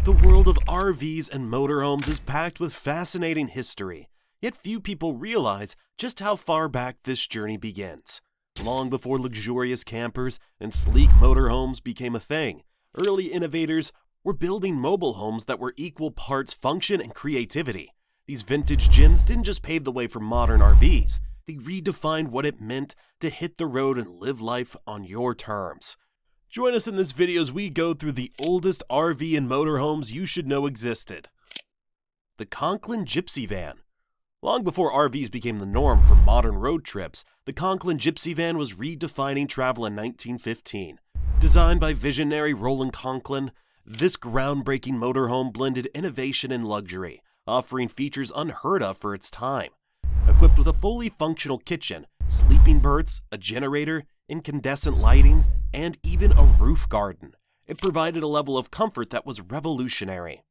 The world of RVs and motorhomes is packed with fascinating history, yet few people realize just how far back this journey begins. Long before luxurious campers and sleek motorhomes became a thing, early innovators were building mobile homes that were equal parts function and creativity. These vintage gems didn't just pave the way for modern RVs, they redefined what it meant to hit the road and live life on your terms. Join us in this video as we go through the oldest RV and motorhomes you should know existed. The Conklin Gypsy Van. Long before RVs became the norm for modern road trips, the Conklin Gypsy Van was redefining travel in 1915. Designed by visionary Roland Conklin, this groundbreaking motorhome blended innovation and luxury, offering features unheard of for its time. Equipped with a fully functional kitchen, sleeping berths, a generator, incandescent lighting, and even a roof garden, it provided a level of comfort that was revolutionary.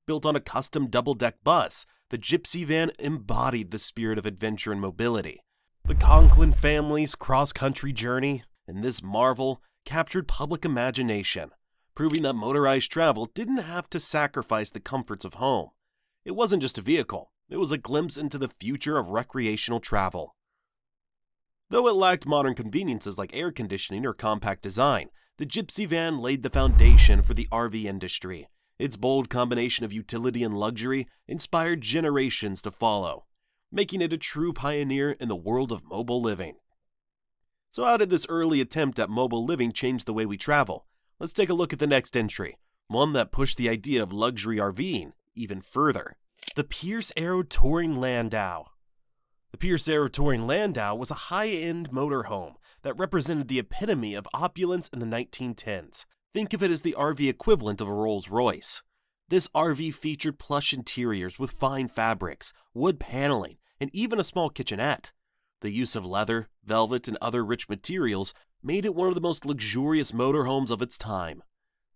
Built on a custom double-deck bus, the Gypsy Van embodied the spirit of adventure and mobility. The Conklin family's cross-country journey in this marvel captured public imagination, proving that motorized travel didn't have to sacrifice the comforts of home. It wasn't just a vehicle, it was a glimpse into the future of recreational travel. Though it lacked modern conveniences like air conditioning or compact design, the Gypsy Van laid the foundation for the RV industry. Its bold combination of utility and luxury inspired generations to follow, making it a true pioneer in the world of mobile living. So how did this early attempt at mobile living change the way we travel? Let's take a look at the next entry, one that pushed the idea of luxury RVing even further. The Pierce Arrow Touring Landau. The Pierce Arrow Touring Landau was a high-end motorhome that represented the epitome of opulence in the 1910s. Think of it as the RV equivalent of a Rolls-Royce. This RV featured plush interiors with fine fabrics, wood paneling, and even a small kitchenette. The use of leather, velvet, and other rich materials made it one of the most luxurious motorhomes of its time.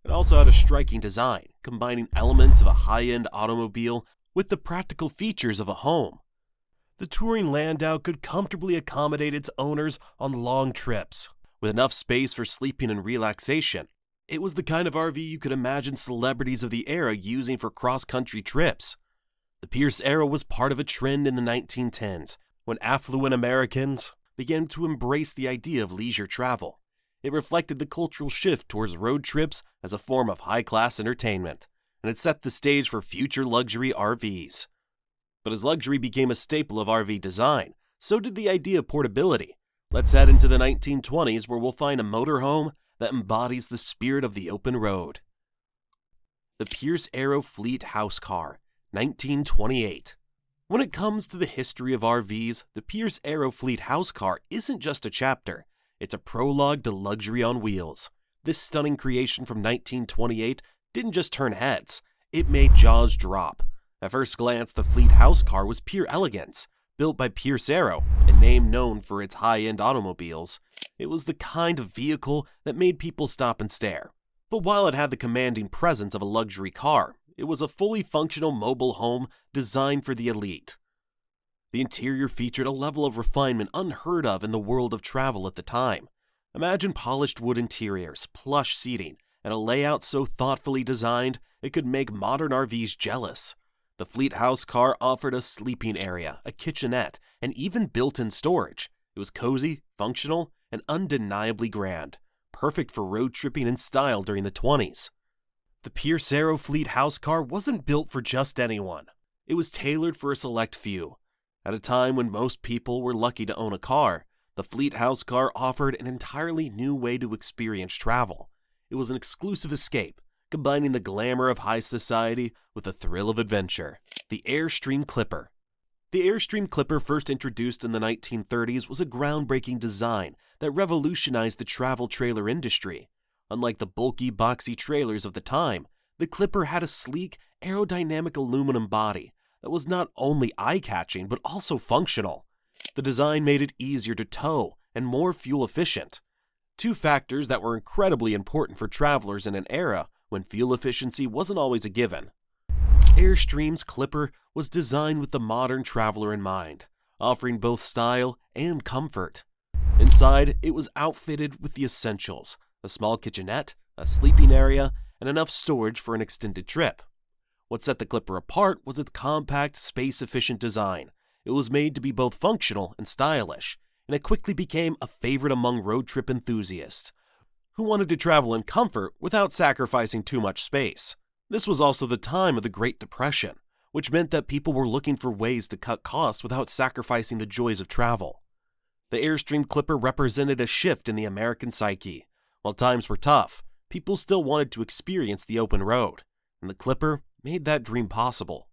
It also had a striking design, combining elements of a high-end automobile with the practical features of a home. The Touring Landau could comfortably accommodate its owners on long trips. With enough space for sleeping and relaxation, it was the kind of RV you could imagine celebrities of the era using for cross-country trips. The Pierce Arrow was part of a trend in the 1910s, when affluent Americans began to embrace the idea of leisure travel. It reflected the cultural shift towards road trips as a form of high-class entertainment, and it set the stage for future luxury RVs. But as luxury became a staple of RV design, so did the idea of portability. Let's head into the 1920s where we'll find a motorhome that embodies the spirit of the open road. The Pierce Arrow Fleet House Car, 1928. When it comes to the history of RVs, the Pierce Arrow Fleet House Car isn't just a chapter, it's a prologue to luxury on wheels. This stunning creation from 1928 didn't just turn heads, it made jaws drop. At first glance, the Fleet House Car was pure elegance. Built by Pierce Arrow, a name known for its high-end automobiles, it was the kind of vehicle that made people stop and stare. But while it had the commanding presence of a luxury car, it was a fully functional mobile home designed for the elite. The interior featured a level of refinement unheard of in the world of travel at the time. Imagine polished wood interiors, plush seating, and a layout so thoughtfully designed it could make modern RVs jealous. The Fleet House Car offered a sleeping area, a kitchenette, and even built-in storage. It was cozy, functional, and undeniably grand, perfect for road tripping in style during the 20s. The Pierce Arrow Fleet House Car wasn't built for just anyone. It was tailored for a select few. At a time when most people were lucky to own a car, the Fleet House Car offered an entirely new way to experience travel. It was an exclusive escape, combining the glamour of high society with the thrill of adventure. The Airstream Clipper. The Airstream Clipper, first introduced in the 1930s, was a groundbreaking design that revolutionized the travel trailer industry. Unlike the bulky, boxy trailers of the time, the Clipper had a sleek, aerodynamic aluminum body that was not only eye-catching but also functional. The design made it easier to tow and more fuel-efficient, two factors that were incredibly important for travelers in an era when fuel efficiency wasn't always a given. Airstream's Clipper was designed with the modern traveler in mind, offering both style and comfort. Inside, it was outfitted with the essentials: a small kitchenette, a sleeping area, and enough storage for an extended trip. What set the Clipper apart was its compact, space-efficient design. It was made to be both functional and stylish, and it quickly became a favorite among road trip enthusiasts who wanted to travel in comfort without sacrificing too much space. This was also the time of the Great Depression, which meant that people were looking for ways to cut costs without sacrificing the joys of travel. The Airstream Clipper represented a shift in the American psyche. While times were tough, people still wanted to experience the open road, and the Clipper made that dream possible.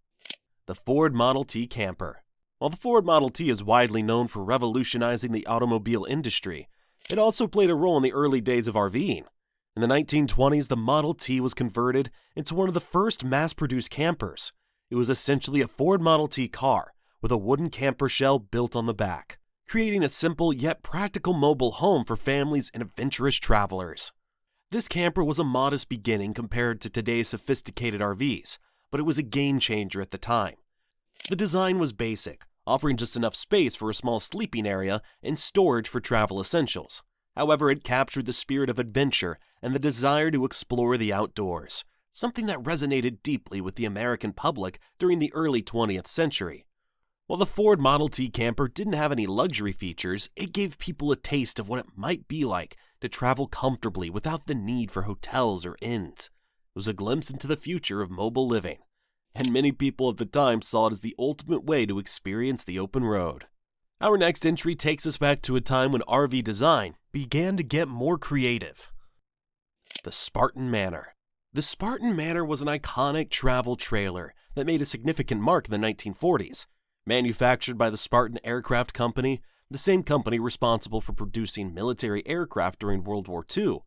The Ford Model T Camper. While the Ford Model T is widely known for revolutionizing the automobile industry, it also played a role in the early days of RVing. In the 1920s, the Model T was converted into one of the first mass-produced campers. It was essentially a Ford Model T car with a wooden camper shell built on the back, creating a simple yet practical mobile home for families and adventurous travelers. This camper was a modest beginning compared to today's sophisticated RVs, but it was a game changer at the time. The design was basic, offering just enough space for a small sleeping area and storage for travel essentials. However, it captured the spirit of adventure and the desire to explore the outdoors, something that resonated deeply with the American public during the early 20th century. While the Ford Model T camper didn't have any luxury features, it gave people a taste of what it might be like to travel comfortably without the need for hotels or inns. It was a glimpse into the future of mobile living, and many people at the time saw it as the ultimate way to experience the open road. Our next entry takes us back to a time when RV design began to get more creative. The Spartan Manor. The Spartan Manor was an iconic travel trailer that made a significant mark in the 1940s. Manufactured by the Spartan Aircraft Company, the same company responsible for producing military aircraft during World War II,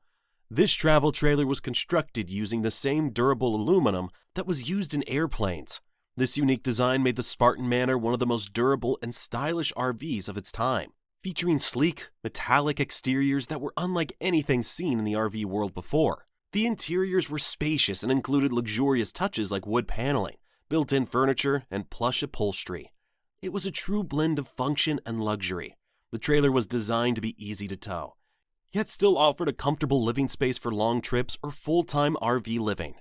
this travel trailer was constructed using the same durable aluminum that was used in airplanes. This unique design made the Spartan Manor one of the most durable and stylish RVs of its time, featuring sleek, metallic exteriors that were unlike anything seen in the RV world before. The interiors were spacious and included luxurious touches like wood paneling, built-in furniture, and plush upholstery. It was a true blend of function and luxury. The trailer was designed to be easy to tow, yet still offered a comfortable living space for long trips or full-time RV living.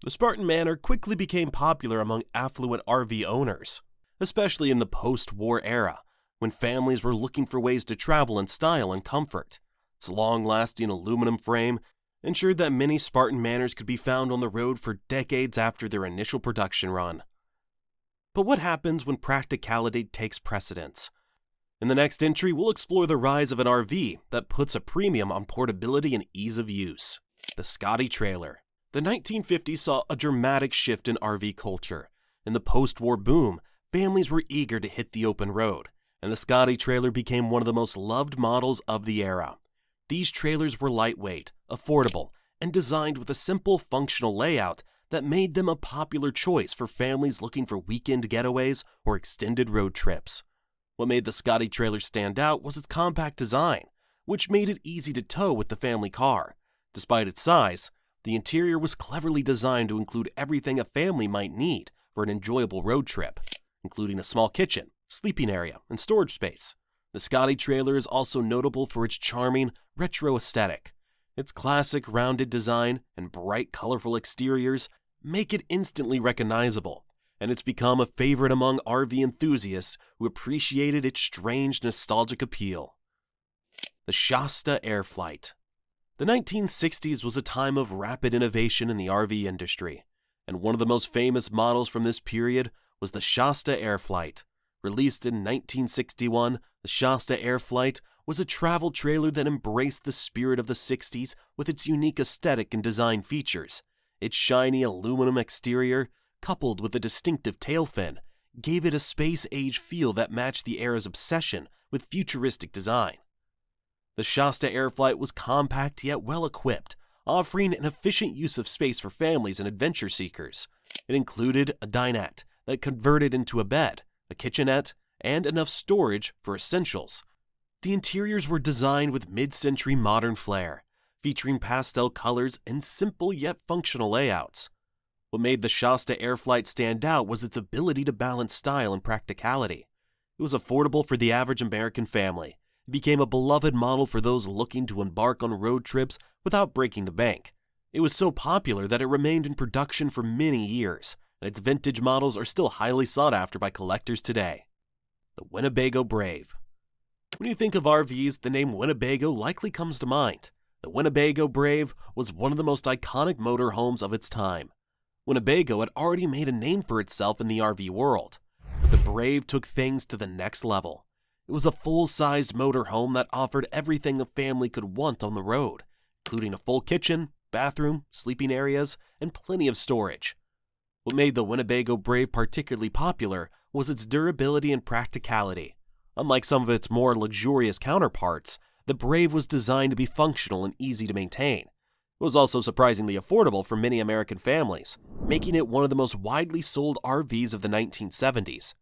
The Spartan Manor quickly became popular among affluent RV owners, especially in the post-war era, when families were looking for ways to travel in style and comfort. Its long-lasting aluminum frame ensured that many Spartan Manors could be found on the road for decades after their initial production run. But what happens when practicality takes precedence? In the next entry, we'll explore the rise of an RV that puts a premium on portability and ease of use. The Scotty Trailer. The 1950s saw a dramatic shift in RV culture. In the post-war boom, families were eager to hit the open road, and the Scotty Trailer became one of the most loved models of the era. These trailers were lightweight, affordable, and designed with a simple, functional layout that made them a popular choice for families looking for weekend getaways or extended road trips. What made the Scotty Trailer stand out was its compact design, which made it easy to tow with the family car. Despite its size, the interior was cleverly designed to include everything a family might need for an enjoyable road trip, including a small kitchen, sleeping area, and storage space. The Scotty Trailer is also notable for its charming, retro aesthetic. Its classic rounded design and bright, colorful exteriors make it instantly recognizable, and it's become a favorite among RV enthusiasts who appreciated its strange, nostalgic appeal. The Shasta Air Flight. The 1960s was a time of rapid innovation in the RV industry, and one of the most famous models from this period was the Shasta Air Flight. Released in 1961, the Shasta Air Flight was a travel trailer that embraced the spirit of the 60s with its unique aesthetic and design features. Its shiny aluminum exterior, coupled with a distinctive tail fin, gave it a space-age feel that matched the era's obsession with futuristic design. The Shasta Air Flight was compact yet well-equipped, offering an efficient use of space for families and adventure seekers. It included a dinette that converted into a bed, a kitchenette, and enough storage for essentials. The interiors were designed with mid-century modern flair, featuring pastel colors and simple yet functional layouts. What made the Shasta Air Flight stand out was its ability to balance style and practicality. It was affordable for the average American family. It became a beloved model for those looking to embark on road trips without breaking the bank. It was so popular that it remained in production for many years, and its vintage models are still highly sought after by collectors today. The Winnebago Brave. When you think of RVs, the name Winnebago likely comes to mind. The Winnebago Brave was one of the most iconic motorhomes of its time. Winnebago had already made a name for itself in the RV world, but the Brave took things to the next level. It was a full-sized motorhome that offered everything a family could want on the road, including a full kitchen, bathroom, sleeping areas, and plenty of storage. What made the Winnebago Brave particularly popular was its durability and practicality. Unlike some of its more luxurious counterparts, the Brave was designed to be functional and easy to maintain. It was also surprisingly affordable for many American families, making it one of the most widely sold RVs of the 1970s.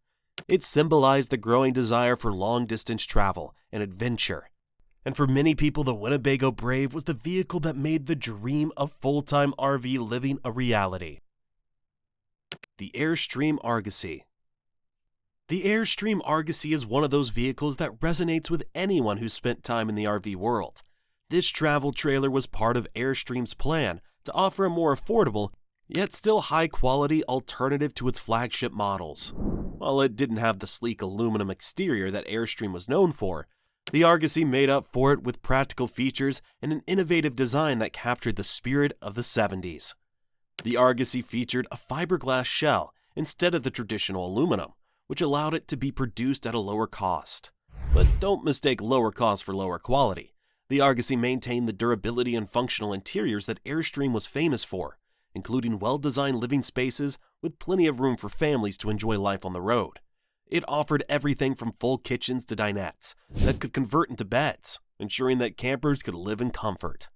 It symbolized the growing desire for long-distance travel and adventure. And for many people, the Winnebago Brave was the vehicle that made the dream of full-time RV living a reality. The Airstream Argosy. The Airstream Argosy is one of those vehicles that resonates with anyone who spent time in the RV world. This travel trailer was part of Airstream's plan to offer a more affordable, yet still high-quality alternative to its flagship models. While it didn't have the sleek aluminum exterior that Airstream was known for, the Argosy made up for it with practical features and an innovative design that captured the spirit of the 70s. The Argosy featured a fiberglass shell instead of the traditional aluminum, which allowed it to be produced at a lower cost. But don't mistake lower cost for lower quality. The Argosy maintained the durability and functional interiors that Airstream was famous for, including well-designed living spaces with plenty of room for families to enjoy life on the road. It offered everything from full kitchens to dinettes that could convert into beds, ensuring that campers could live in comfort.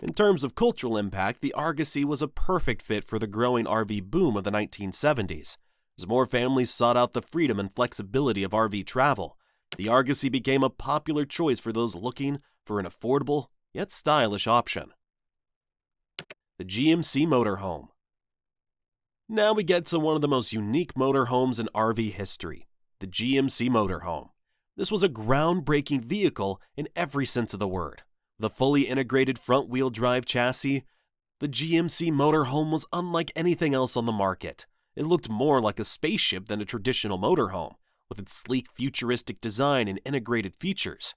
In terms of cultural impact, the Argosy was a perfect fit for the growing RV boom of the 1970s. As more families sought out the freedom and flexibility of RV travel, the Argosy became a popular choice for those looking for an affordable yet stylish option. The GMC Motorhome. Now we get to one of the most unique motorhomes in RV history, the GMC Motorhome. This was a groundbreaking vehicle in every sense of the word. With a fully integrated front-wheel drive chassis, the GMC Motorhome was unlike anything else on the market. It looked more like a spaceship than a traditional motorhome, with its sleek futuristic design and integrated features.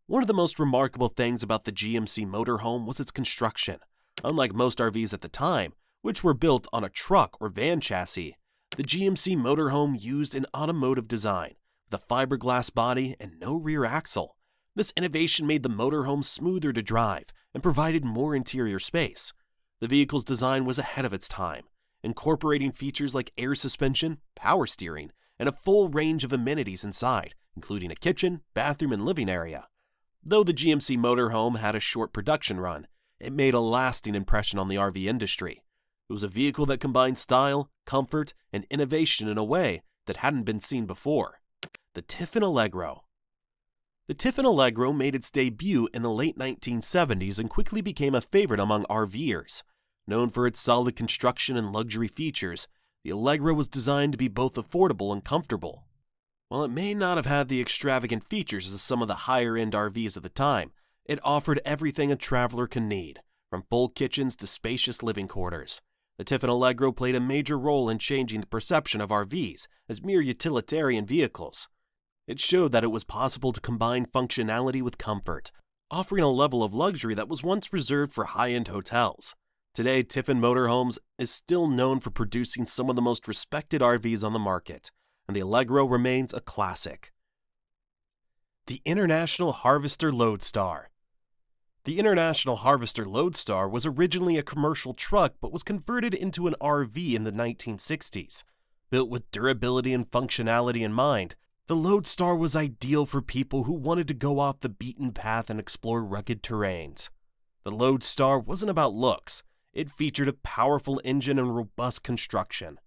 One of the most remarkable things about the GMC Motorhome was its construction. Unlike most RVs at the time, which were built on a truck or van chassis, the GMC Motorhome used an automotive design, with a fiberglass body and no rear axle. This innovation made the motorhome smoother to drive and provided more interior space. The vehicle's design was ahead of its time, incorporating features like air suspension, power steering, and a full range of amenities inside, including a kitchen, bathroom, and living area. Though the GMC Motorhome had a short production run, it made a lasting impression on the RV industry. It was a vehicle that combined style, comfort, and innovation in a way that hadn't been seen before. The Tiffin Allegro. The Tiffin Allegro made its debut in the late 1970s and quickly became a favorite among RVers. Known for its solid construction and luxury features, the Allegro was designed to be both affordable and comfortable. While it may not have had the extravagant features of some of the higher-end RVs of the time, it offered everything a traveler can need, from full kitchens to spacious living quarters. The Tiffin Allegro played a major role in changing the perception of RVs as mere utilitarian vehicles. It showed that it was possible to combine functionality with comfort, offering a level of luxury that was once reserved for high-end hotels. Today, Tiffin Motorhomes is still known for producing some of the most respected RVs on the market, and the Allegro remains a classic. The International Harvester Loadstar. The International Harvester Loadstar was originally a commercial truck but was converted into an RV in the 1960s. Built with durability and functionality in mind, the Loadstar was ideal for people who wanted to go off the beaten path and explore rugged terrains. The Loadstar wasn't about looks. It featured a powerful engine and robust construction.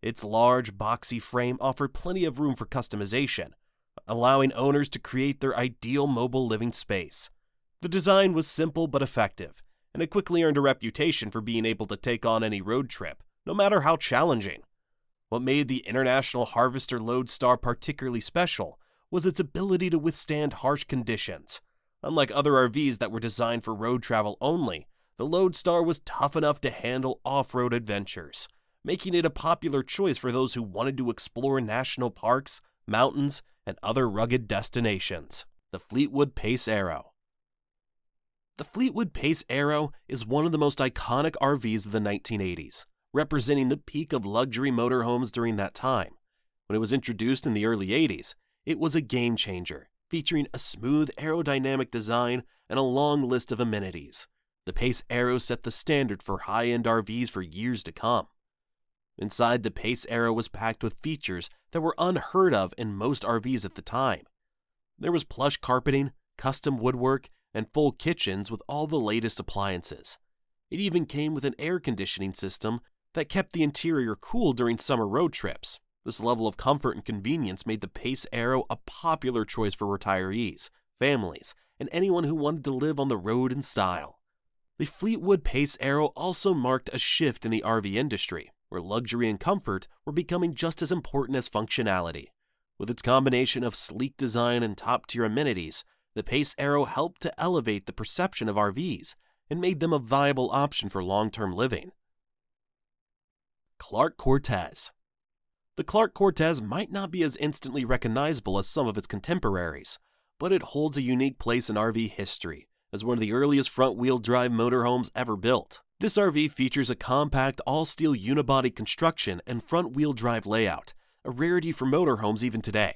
Its large, boxy frame offered plenty of room for customization, allowing owners to create their ideal mobile living space. The design was simple but effective, and it quickly earned a reputation for being able to take on any road trip, no matter how challenging. What made the International Harvester Loadstar particularly special was its ability to withstand harsh conditions. Unlike other RVs that were designed for road travel only, the Lodestar was tough enough to handle off-road adventures, making it a popular choice for those who wanted to explore national parks, mountains, and other rugged destinations. The Fleetwood Pace Arrow. The Fleetwood Pace Arrow is one of the most iconic RVs of the 1980s, representing the peak of luxury motorhomes during that time. When it was introduced in the early 80s, it was a game changer, featuring a smooth aerodynamic design and a long list of amenities. The Pace Arrow set the standard for high-end RVs for years to come. Inside, the Pace Arrow was packed with features that were unheard of in most RVs at the time. There was plush carpeting, custom woodwork, and full kitchens with all the latest appliances. It even came with an air conditioning system that kept the interior cool during summer road trips. This level of comfort and convenience made the Pace Arrow a popular choice for retirees, families, and anyone who wanted to live on the road in style. The Fleetwood Pace Arrow also marked a shift in the RV industry, where luxury and comfort were becoming just as important as functionality. With its combination of sleek design and top-tier amenities, the Pace Arrow helped to elevate the perception of RVs and made them a viable option for long-term living. Clark Cortez. The Clark Cortez might not be as instantly recognizable as some of its contemporaries, but it holds a unique place in RV history as one of the earliest front-wheel drive motorhomes ever built. This RV features a compact all-steel unibody construction and front-wheel drive layout, a rarity for motorhomes even today.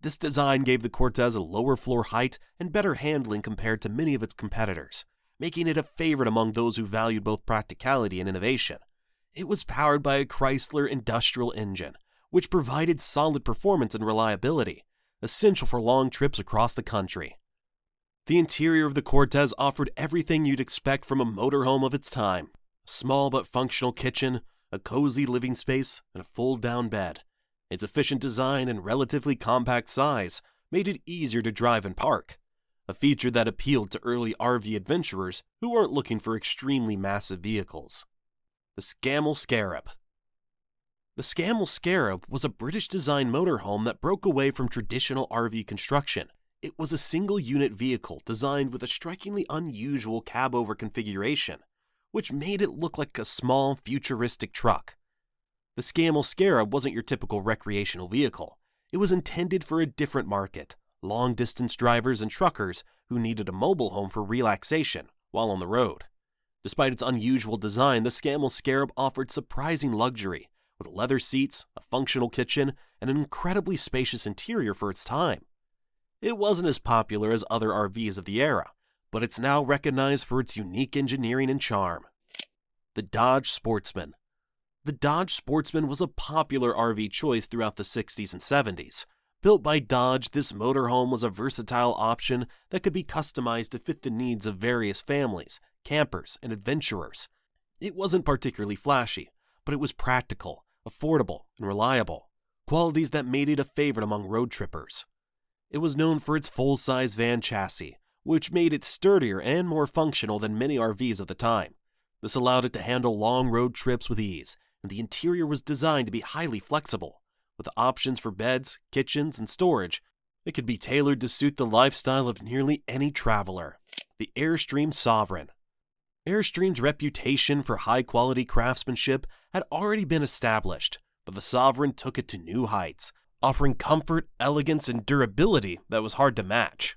This design gave the Cortez a lower floor height and better handling compared to many of its competitors, making it a favorite among those who valued both practicality and innovation. It was powered by a Chrysler industrial engine, which provided solid performance and reliability, essential for long trips across the country. The interior of the Cortez offered everything you'd expect from a motorhome of its time: a small but functional kitchen, a cozy living space, and a fold-down bed. Its efficient design and relatively compact size made it easier to drive and park, a feature that appealed to early RV adventurers who weren't looking for extremely massive vehicles. The Scammell Scarab. The Scammell Scarab was a British-designed motorhome that broke away from traditional RV construction. It was a single-unit vehicle designed with a strikingly unusual cab-over configuration, which made it look like a small, futuristic truck. The Scammell Scarab wasn't your typical recreational vehicle. It was intended for a different market: long-distance drivers and truckers who needed a mobile home for relaxation while on the road. Despite its unusual design, the Scammell Scarab offered surprising luxury, with leather seats, a functional kitchen, and an incredibly spacious interior for its time. It wasn't as popular as other RVs of the era, but it's now recognized for its unique engineering and charm. The Dodge Sportsman. The Dodge Sportsman was a popular RV choice throughout the 60s and 70s. Built by Dodge, this motorhome was a versatile option that could be customized to fit the needs of various families, campers, and adventurers. It wasn't particularly flashy, but it was practical, affordable, and reliable, qualities that made it a favorite among road trippers. It was known for its full-size van chassis, which made it sturdier and more functional than many RVs of the time. This allowed it to handle long road trips with ease, and the interior was designed to be highly flexible. With options for beds, kitchens, and storage, it could be tailored to suit the lifestyle of nearly any traveler. The Airstream Sovereign. Airstream's reputation for high-quality craftsmanship had already been established, but the Sovereign took it to new heights, offering comfort, elegance, and durability that was hard to match.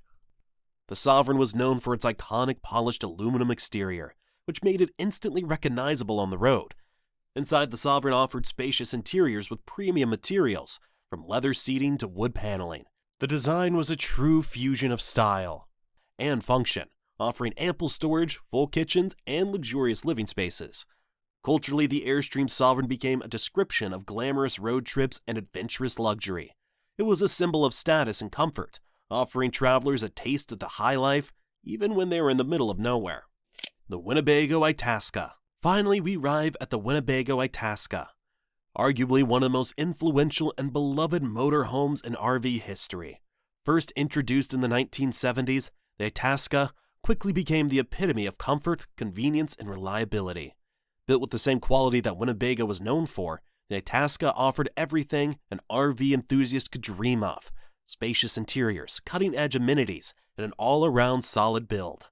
The Sovereign was known for its iconic polished aluminum exterior, which made it instantly recognizable on the road. Inside, the Sovereign offered spacious interiors with premium materials, from leather seating to wood paneling. The design was a true fusion of style and function, offering ample storage, full kitchens, and luxurious living spaces. Culturally, the Airstream Sovereign became a description of glamorous road trips and adventurous luxury. It was a symbol of status and comfort, offering travelers a taste of the high life, even when they were in the middle of nowhere. The Winnebago Itasca. Finally, we arrive at the Winnebago Itasca, arguably one of the most influential and beloved motorhomes in RV history. First introduced in the 1970s, the Itasca quickly became the epitome of comfort, convenience, and reliability. Built with the same quality that Winnebago was known for, the Itasca offered everything an RV enthusiast could dream of: spacious interiors, cutting-edge amenities, and an all-around solid build.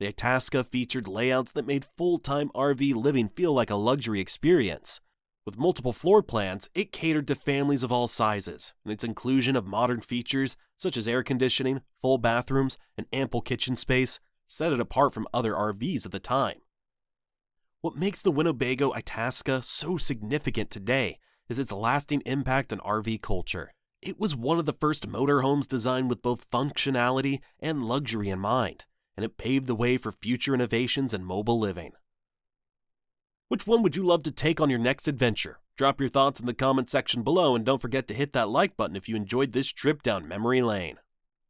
The Itasca featured layouts that made full-time RV living feel like a luxury experience. With multiple floor plans, it catered to families of all sizes, and its inclusion of modern features such as air conditioning, full bathrooms, and ample kitchen space set it apart from other RVs of the time. What makes the Winnebago Itasca so significant today is its lasting impact on RV culture. It was one of the first motorhomes designed with both functionality and luxury in mind, and it paved the way for future innovations in mobile living. Which one would you love to take on your next adventure? Drop your thoughts in the comment section below, and don't forget to hit that like button if you enjoyed this trip down memory lane.